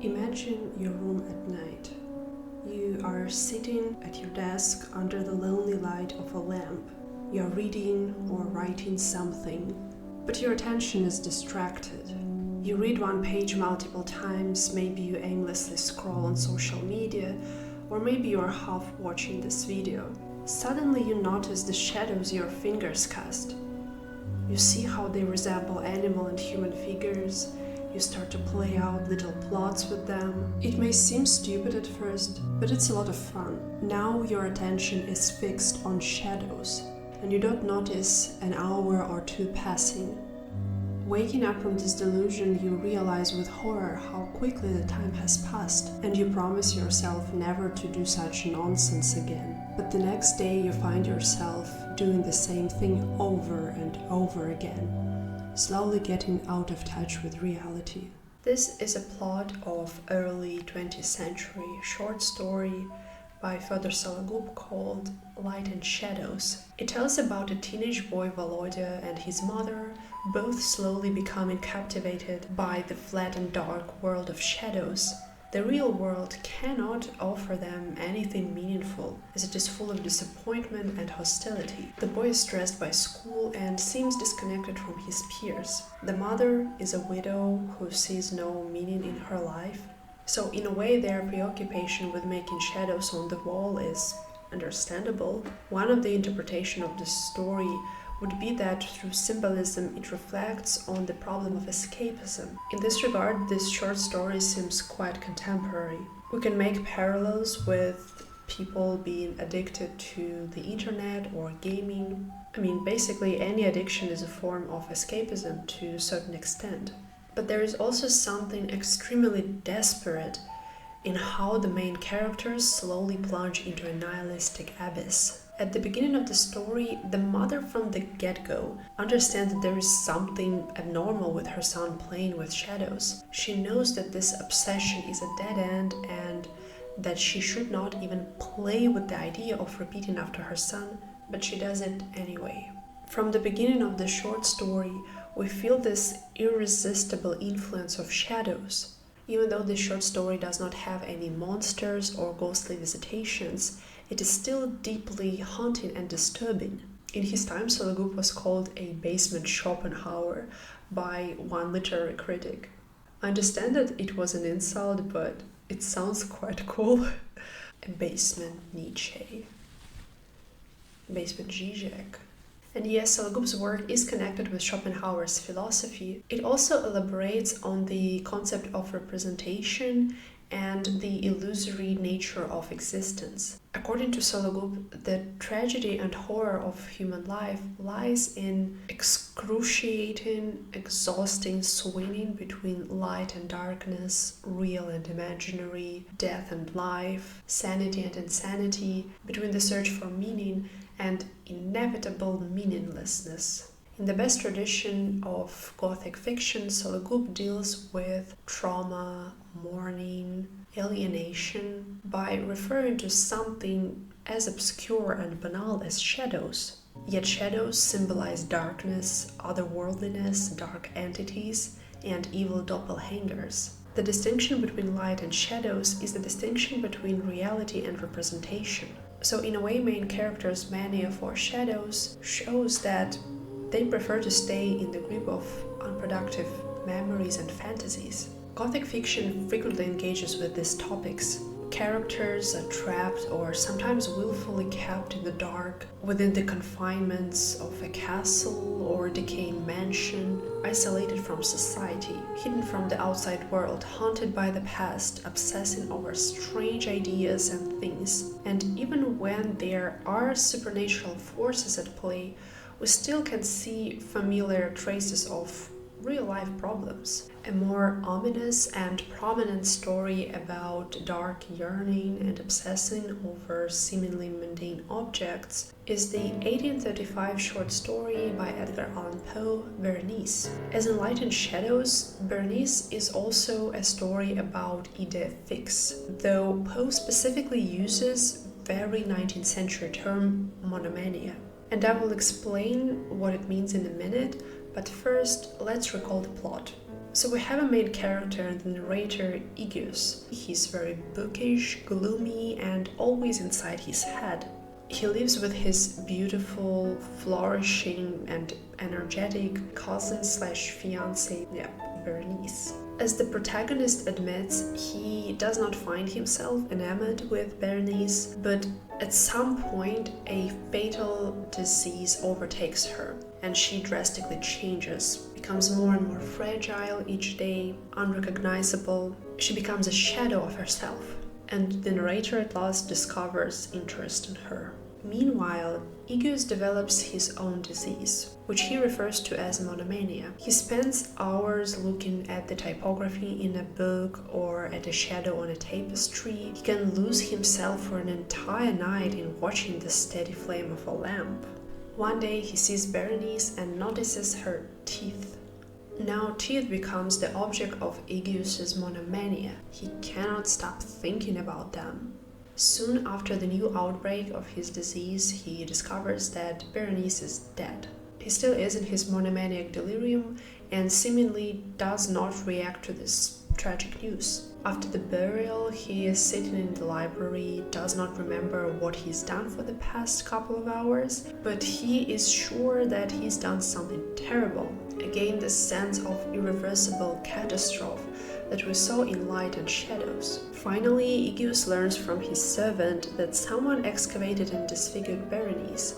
Imagine your room at night. You are sitting at your desk under the lonely light of a lamp. You are reading or writing something, but your attention is distracted. You read one page multiple times, maybe you aimlessly scroll on social media, or maybe you are half watching this video. Suddenly you notice the shadows your fingers cast. You see how they resemble animal and human figures. You start to play out little plots with them. It may seem stupid at first, but it's a lot of fun. Now your attention is fixed on shadows, and you don't notice an hour or two passing. Waking up from this delusion, you realize with horror how quickly the time has passed, and you promise yourself never to do such nonsense again. But the next day you find yourself doing the same thing over and over again, slowly getting out of touch with reality. This is a plot of early 20th century short story by Fyodor Sologub called Light and Shadows. It tells about a teenage boy Volodya and his mother, both slowly becoming captivated by the flat and dark world of shadows. The real world cannot offer them anything meaningful, as it is full of disappointment and hostility. The boy is stressed by school and seems disconnected from his peers. The mother is a widow who sees no meaning in her life. So in a way, their preoccupation with making shadows on the wall is understandable. One of the interpretations of the story would be that through symbolism it reflects on the problem of escapism. In this regard, this short story seems quite contemporary. We can make parallels with people being addicted to the internet or gaming. Basically any addiction is a form of escapism to a certain extent. But there is also something extremely desperate in how the main characters slowly plunge into a nihilistic abyss. At the beginning of the story, the mother from the get-go understands that there is something abnormal with her son playing with shadows. She knows that this obsession is a dead end and that she should not even play with the idea of repeating after her son, but she does it anyway. From the beginning of the short story, we feel this irresistible influence of shadows. Even though the short story does not have any monsters or ghostly visitations, it is still deeply haunting and disturbing. In his time, Sologub was called a basement Schopenhauer by one literary critic. I understand that it was an insult, but it sounds quite cool. A basement Nietzsche. Basement Zizek. And yes, Sologub's work is connected with Schopenhauer's philosophy. It also elaborates on the concept of representation and the illusory nature of existence. According to Sologub, the tragedy and horror of human life lies in excruciating, exhausting swinging between light and darkness, real and imaginary, death and life, sanity and insanity, between the search for meaning and inevitable meaninglessness. In the best tradition of Gothic fiction, Sologub deals with trauma, mourning, alienation by referring to something as obscure and banal as shadows. Yet shadows symbolize darkness, otherworldliness, dark entities, and evil doppelgangers. The distinction between light and shadows is the distinction between reality and representation. So in a way, main characters' mania for shadows shows that they prefer to stay in the grip of unproductive memories and fantasies. Gothic fiction frequently engages with these topics. Characters are trapped or sometimes willfully kept in the dark within the confinements of a castle or decaying mansion, isolated from society, hidden from the outside world, haunted by the past, obsessing over strange ideas and things. And even when there are supernatural forces at play, we still can see familiar traces of real-life problems. A more ominous and prominent story about dark yearning and obsessing over seemingly mundane objects is the 1835 short story by Edgar Allan Poe, Berenice. As in Light and Shadows, Berenice is also a story about idée fixe, though Poe specifically uses very 19th century term monomania. And I will explain what it means in a minute, but first let's recall the plot. So we have a main character, the narrator Aegeus. He's very bookish, gloomy, and always inside his head. He lives with his beautiful, flourishing, and energetic cousin/fiancée, Berenice. As the protagonist admits, he does not find himself enamored with Berenice, but at some point a fatal disease overtakes her, and she drastically changes, becomes more and more fragile each day, unrecognizable. She becomes a shadow of herself, and the narrator at last discovers interest in her. Meanwhile, Aegeus develops his own disease, which he refers to as monomania. He spends hours looking at the typography in a book or at a shadow on a tapestry. He can lose himself for an entire night in watching the steady flame of a lamp. One day he sees Berenice and notices her teeth. Now teeth becomes the object of Aegeus's monomania. He cannot stop thinking about them. Soon after the new outbreak of his disease, he discovers that Berenice is dead. He still is in his monomaniac delirium and seemingly does not react to this tragic news. After the burial, he is sitting in the library, does not remember what he's done for the past couple of hours, but he is sure that he's done something terrible. Again, the sense of irreversible catastrophe that we saw in Light and Shadows. Finally, Aegeus learns from his servant that someone excavated and disfigured Berenice,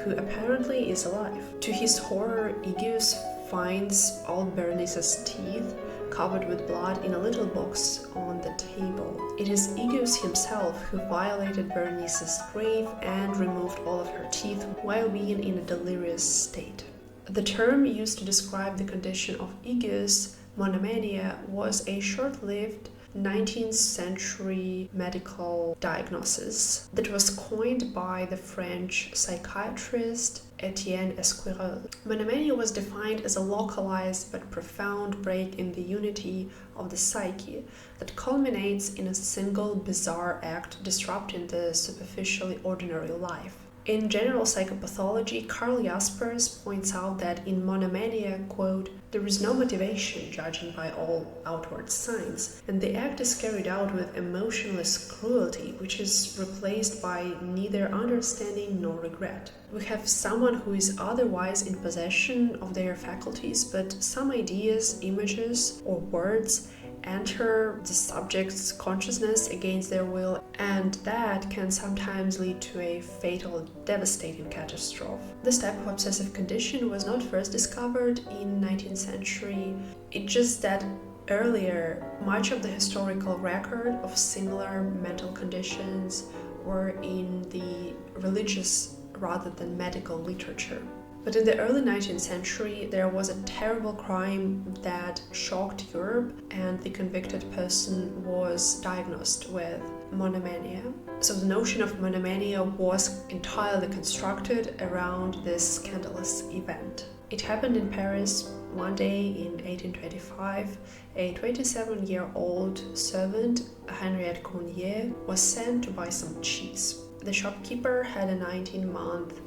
who apparently is alive. To his horror, Aegeus finds all Berenice's teeth covered with blood in a little box on the table. It is Aegeus himself who violated Berenice's grave and removed all of her teeth while being in a delirious state. The term used to describe the condition of Aegeus, monomania, was a short-lived 19th-century medical diagnosis that was coined by the French psychiatrist Etienne Esquirol. Monomania was defined as a localized but profound break in the unity of the psyche that culminates in a single bizarre act disrupting the superficially ordinary life. In general psychopathology, Carl Jaspers points out that in monomania, quote, there is no motivation judging by all outward signs, and the act is carried out with emotionless cruelty, which is replaced by neither understanding nor regret. We have someone who is otherwise in possession of their faculties, but some ideas, images, or words enter the subject's consciousness against their will, and that can sometimes lead to a fatal, devastating catastrophe. This type of obsessive condition was not first discovered in 19th century. It's just that earlier, much of the historical record of similar mental conditions were in the religious rather than medical literature. But in the early 19th century, there was a terrible crime that shocked Europe, and the convicted person was diagnosed with monomania. So the notion of monomania was entirely constructed around this scandalous event. It happened in Paris one day in 1825. A 27-year-old servant, Henriette Cournier, was sent to buy some cheese. The shopkeeper had a 19-month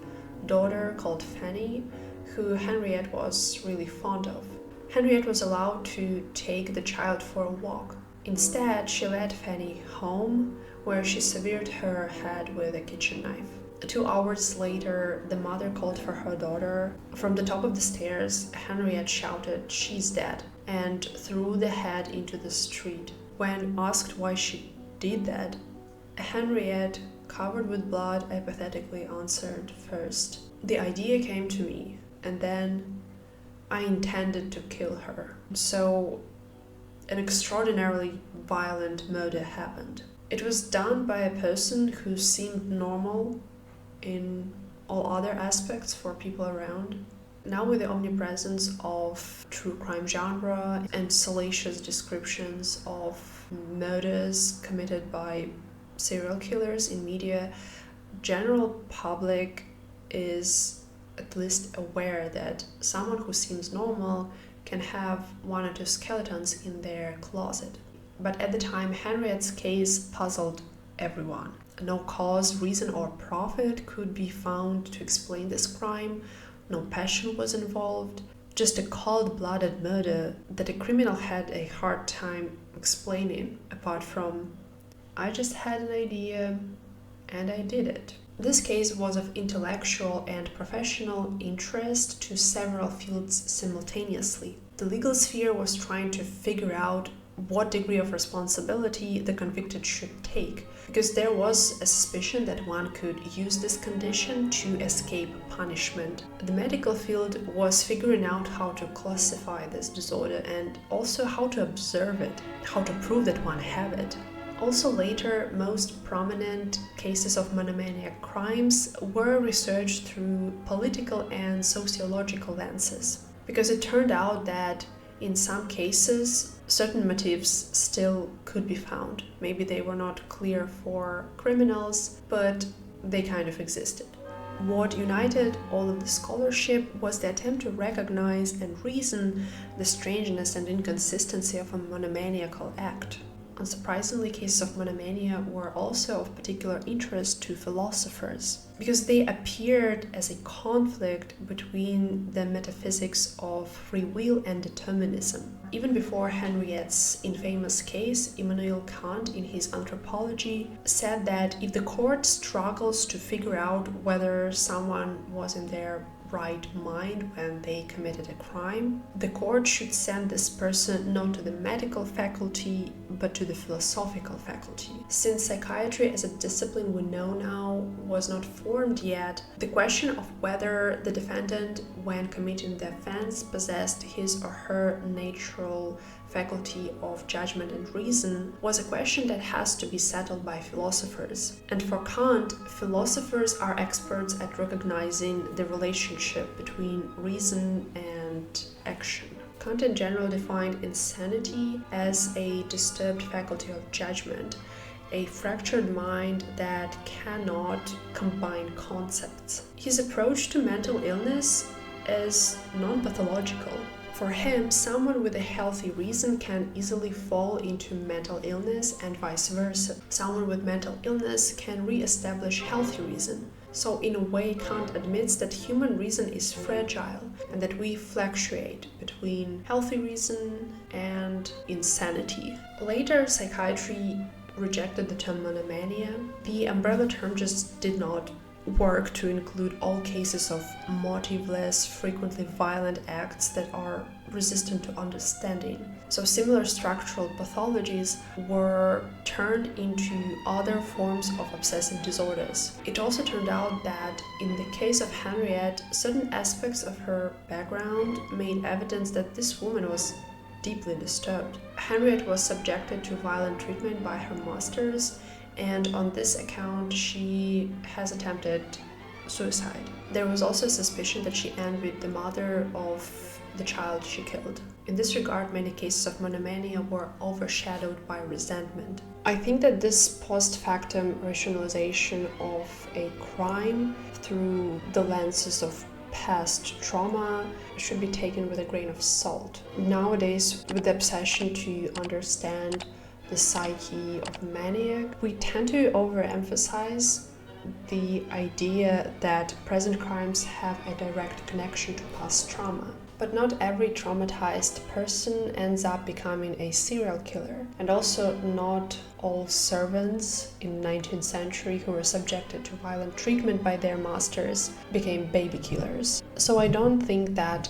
daughter called Fanny, who Henriette was really fond of. Henriette was allowed to take the child for a walk. Instead, she led Fanny home, where she severed her head with a kitchen knife. 2 hours later, the mother called for her daughter. From the top of the stairs, Henriette shouted, "She's dead," and threw the head into the street. When asked why she did that, Henriette, covered with blood, apathetically answered, "First, the idea came to me, and then I intended to kill her." So an extraordinarily violent murder happened. It was done by a person who seemed normal in all other aspects for people around. Now, with the omnipresence of true crime genre and salacious descriptions of murders committed by serial killers in media, general public is at least aware that someone who seems normal can have 1 or 2 skeletons in their closet. But at the time, Henriette's case puzzled everyone. No cause, reason, or profit could be found to explain this crime. No passion was involved. just a cold-blooded murder that a criminal had a hard time explaining, apart from, I just had an idea and I did it. This case was of intellectual and professional interest to several fields simultaneously. The legal sphere was trying to figure out what degree of responsibility the convicted should take, because there was a suspicion that one could use this condition to escape punishment. The medical field was figuring out how to classify this disorder and also how to observe it, how to prove that one had it. Also later, most prominent cases of monomania crimes were researched through political and sociological lenses, because it turned out that in some cases, certain motives still could be found. Maybe they were not clear for criminals, but they kind of existed. What united all of the scholarship was the attempt to recognize and reason the strangeness and inconsistency of a monomaniacal act. Unsurprisingly, cases of monomania were also of particular interest to philosophers, because they appeared as a conflict between the metaphysics of free will and determinism. Even before Henriette's infamous case, Immanuel Kant, in his Anthropology, said that if the court struggles to figure out whether someone was in their right mind when they committed a crime, the court should send this person not to the medical faculty but to the philosophical faculty. Since psychiatry as a discipline we know now was not formed yet, the question of whether the defendant, when committing the offense, possessed his or her natural faculty of judgment and reason was a question that has to be settled by philosophers. And for Kant, philosophers are experts at recognizing the relationship between reason and action. Kant in general defined insanity as a disturbed faculty of judgment, a fractured mind that cannot combine concepts. His approach to mental illness is non-pathological. For him, someone with a healthy reason can easily fall into mental illness and vice versa. Someone with mental illness can re-establish healthy reason. So in a way, Kant admits that human reason is fragile and that we fluctuate between healthy reason and insanity. Later, psychiatry rejected the term monomania. The umbrella term just did not work to include all cases of motiveless, frequently violent acts that are resistant to understanding. So similar structural pathologies were turned into other forms of obsessive disorders. It also turned out that in the case of Henriette, certain aspects of her background made evidence that this woman was deeply disturbed. Henriette was subjected to violent treatment by her masters, and on this account she has attempted suicide. There was also suspicion that she envied the mother of the child she killed. In this regard, many cases of monomania were overshadowed by resentment. I think that this post-factum rationalization of a crime through the lenses of past trauma should be taken with a grain of salt. Nowadays, with the obsession to understand the psyche of maniac, we tend to overemphasize the idea that present crimes have a direct connection to past trauma. But not every traumatized person ends up becoming a serial killer. And also not all servants in the 19th century who were subjected to violent treatment by their masters became baby killers. So I don't think that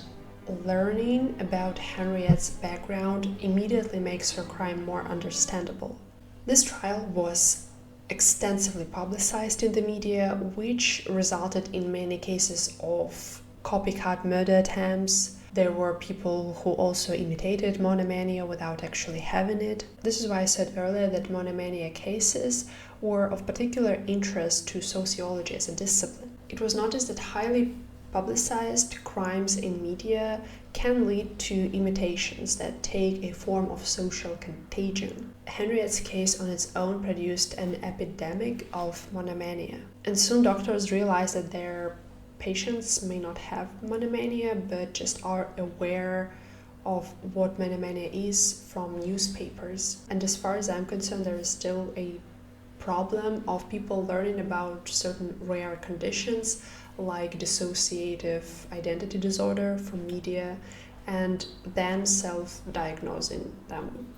learning about Henriette's background immediately makes her crime more understandable. This trial was extensively publicized in the media, which resulted in many cases of copycat murder attempts. There were people who also imitated monomania without actually having it. This is why I said earlier that monomania cases were of particular interest to sociology as a discipline. It was noticed that highly publicized crimes in media can lead to imitations that take a form of social contagion. Henriette's case on its own produced an epidemic of monomania. And soon doctors realized that their patients may not have monomania, but just are aware of what monomania is from newspapers. And as far as I'm concerned, there is still a problem of people learning about certain rare conditions like dissociative identity disorder from media, and then self-diagnosing them.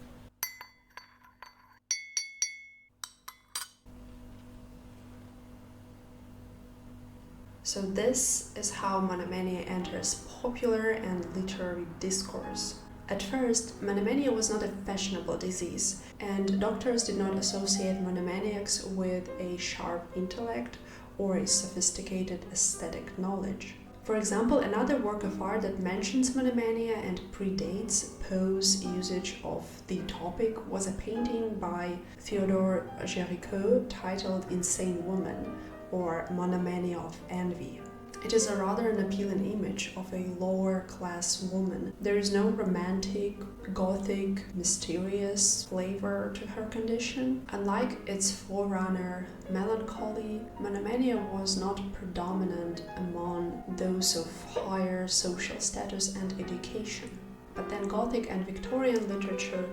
So this is how monomania enters popular and literary discourse. At first, monomania was not a fashionable disease, and doctors did not associate monomaniacs with a sharp intellect or a sophisticated aesthetic knowledge. For example, another work of art that mentions monomania and predates Poe's usage of the topic was a painting by Theodore Géricault titled Insane Woman, or Monomania of Envy. It is a rather an appealing image of a lower-class woman. There is no romantic, Gothic, mysterious flavor to her condition. Unlike its forerunner, melancholy, monomania was not predominant among those of higher social status and education. But then Gothic and Victorian literature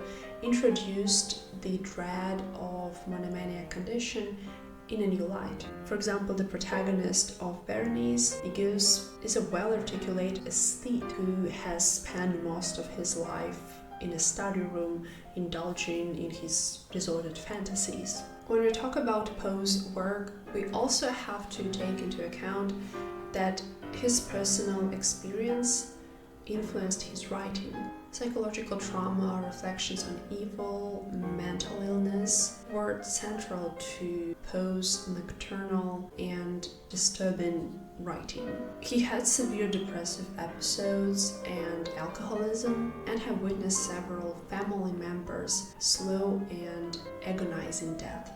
introduced the dread of monomania condition in a new light. For example, the protagonist of Berenice, Aegeus, is a well-articulated aesthete who has spent most of his life in a study room indulging in his disordered fantasies. When we talk about Poe's work, we also have to take into account that his personal experience influenced his writing. Psychological trauma, reflections on evil, mental illness were central to Poe's nocturnal and disturbing writing. He had severe depressive episodes and alcoholism, and had witnessed several family members' slow and agonizing death.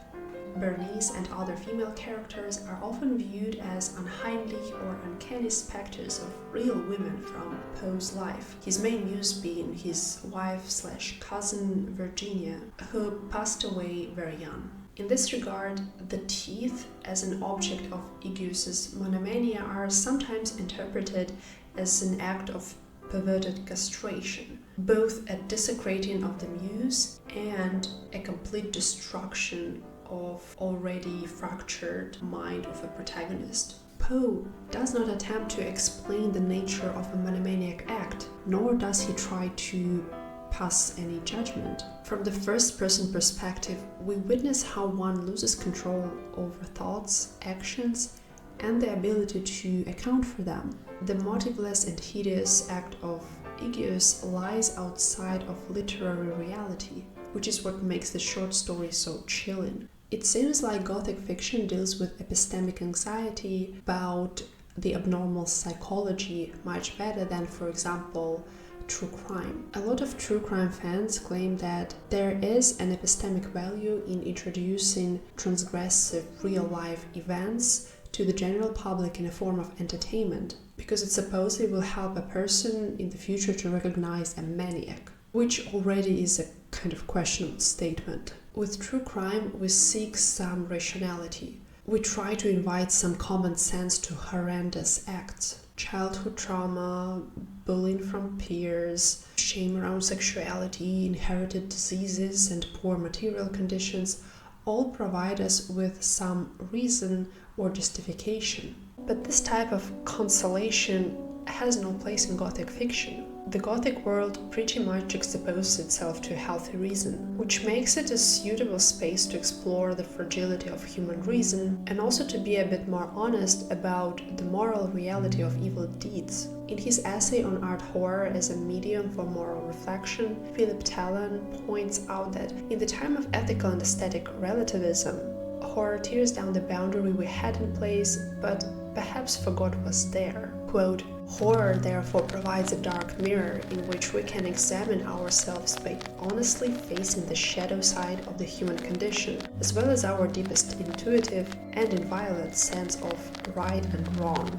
Bernice and other female characters are often viewed as unheimlich or uncanny specters of real women from Poe's life, his main muse being his wife/cousin Virginia, who passed away very young. In this regard, the teeth as an object of Aegeus's monomania are sometimes interpreted as an act of perverted castration, both a desecrating of the muse and a complete destruction of already fractured mind of a protagonist. Poe does not attempt to explain the nature of a monomaniac act, nor does he try to pass any judgment. From the first-person perspective, we witness how one loses control over thoughts, actions, and the ability to account for them. The motiveless and hideous act of Aegeus lies outside of literary reality, which is what makes the short story so chilling. It seems like Gothic fiction deals with epistemic anxiety about the abnormal psychology much better than, for example, true crime. A lot of true crime fans claim that there is an epistemic value in introducing transgressive real-life events to the general public in a form of entertainment, because it supposedly will help a person in the future to recognize a maniac, which already is a kind of questionable statement. With true crime, we seek some rationality. We try to invite some common sense to horrendous acts. Childhood trauma, bullying from peers, shame around sexuality, inherited diseases, and poor material conditions all provide us with some reason or justification. But this type of consolation has no place in Gothic fiction. The Gothic world pretty much juxtaposes itself to healthy reason, which makes it a suitable space to explore the fragility of human reason and also to be a bit more honest about the moral reality of evil deeds. In his essay on art horror as a medium for moral reflection, Philip Tallon points out that in the time of ethical and aesthetic relativism, horror tears down the boundary we had in place, but perhaps forgot was there. Quote, "Horror therefore provides a dark mirror in which we can examine ourselves by honestly facing the shadow side of the human condition, as well as our deepest intuitive and inviolate sense of right and wrong.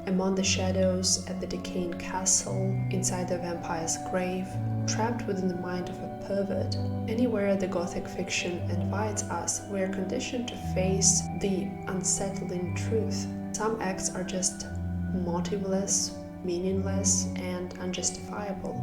Among the shadows at the decaying castle, inside the vampire's grave, trapped within the mind of a pervert, anywhere the Gothic fiction invites us, we are conditioned to face the unsettling truth. Some acts are just motiveless, meaningless, and unjustifiable.